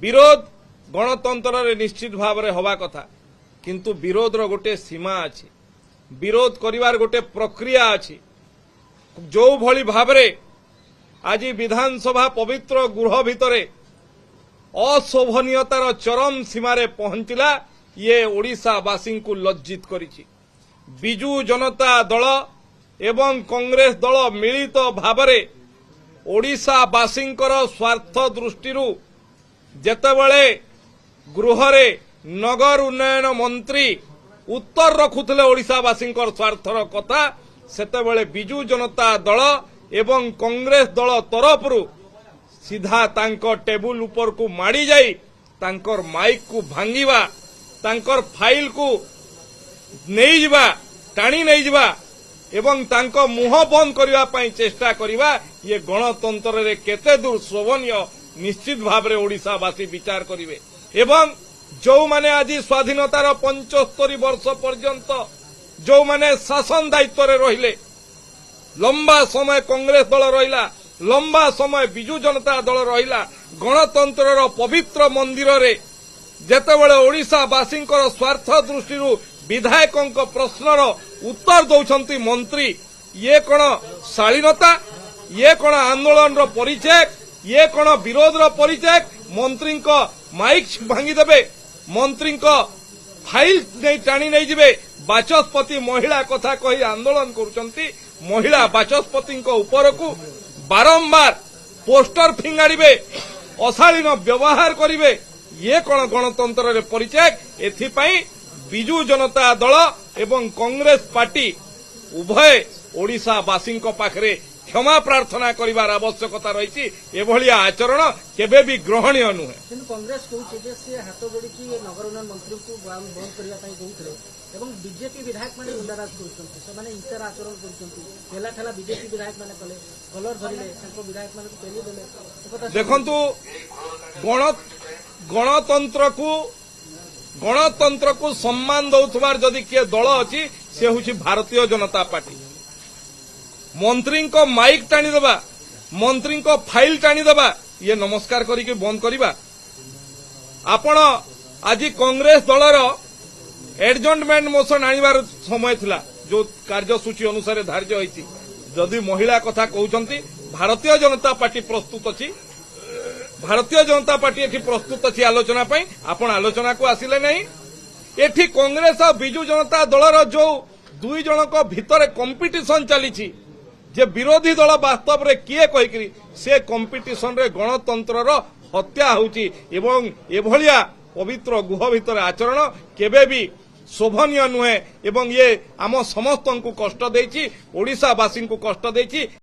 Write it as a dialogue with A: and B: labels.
A: विरोध गणतंत्र निश्चित भाव में हवा कथा किंतु विरोधर गोटे सीमा अच्छी विरोध करिवार गोटे प्रक्रिया अच्छी जो भली भाव में आज विधानसभा पवित्र गृह भितर अशोभनीयतार चरम सीमार पहुंचला ये ओडिशावासी को लज्जित करिछि। बिजू जनता दल एवं कांग्रेस दल मिलित भावरे ओडिशावासींकर स्वार्थ दृष्टि जेतेबेले गृहरे नगर उन्नयन मंत्री उत्तर रखुଥିଲେ ओडिशावासींकर स्वार्थर कथा सेतेबेले बिजू जनता दल एवं कांग्रेस दल तरफरु सीधा तांकर टेबुल ऊपर को माड़ी जाई तांकर माइक को भांगिबा तांकर फाइल को नहीं जिबा टाणी नहीं जिबा एवं तांको मुह बंद करबा पई चेष्टा करबा ये गणतंत्र रे केते दूर शोभनीय निश्चित भाव में ओडिशावासी विचार करिवे। एवं जो माने आज स्वाधीनतार 75 वर्ष पर्यंत जो माने शासन दायित्व रे रहिले लंबा समय कांग्रेस दल रहिला लंबा समय बिजू जनता दल रहिला गणतंत्र पवित्र मंदिर रे जेतेबेले ओडिशावासींकर स्वार्थ दृष्टि विधायकों प्रश्नर उत्तर दौरान मंत्री ये कौन शालीनता ये कौन आंदोलन परिचय ये कौन विरोध परिचय मंत्री माइक भांगीदेवे मंत्री फाइल नहीं टाणी नहीं जिबे बाचस्पति महिला कथा कही आंदोलन करुचंती महिला बाचस्पति ऊपर को बारंबार पोस्टर फिंगाड़े अशालीन व्यवहार करिवे ये कौन गणतंत्र रे परिचय एथिपाई बिजू जनता दल एवं कांग्रेस पार्टी उभय ओडिशावासी पाखरे क्षमा प्रार्थना करिवार आवश्यकता रही एभलिया आचरण केबे भी ग्रहणीय नुहे।
B: कांग्रेस कहूँ से हाथ जोड़ी नगर उन्नयन मंत्री को बंद करने एवं बीजेपी विधायक मैंने गुंडाराज कर हिंसार आचरण कर बीजेपी विधायक मैंने कले कलर धरले विधायक मैंने पेली
A: देखंतु गणतंत्र को सम्मान दौथबार जदि किए दल अच्छी से हूँ भारतीय जनता पार्टी मंत्री को माइक टाणीदेवा मंत्री को फाइल टाणीदेवा ये नमस्कार करके बंद करवा आपण आज कांग्रेस दलर एडजमेंट मोशन आनिबार समय थिला जो कार्यसूची अनुसार धार्य होती जदि महिला कथा कहते भारतीय जनता पार्टी प्रस्तुत अच्छी भारतीय जनता पार्टी एठी प्रस्तुत अच्छी आलोचना पई आपण आलोचना को आसिले नहीं एठी कांग्रेस और बिजू जनता दलर जो दुई जनक भितर कंपिटिशन चली जे विरोधी दल वास्तव रे किए कहिकरी से कंपिटिशन रे गणतंत्र हत्या होउची एवं एभलिया पवित्र गुह भितर आचरण केबे भी शोभनीय नुहे एवं ये आम समस्त को कष्ट देछि ओडिशावासी को कष्ट देछि।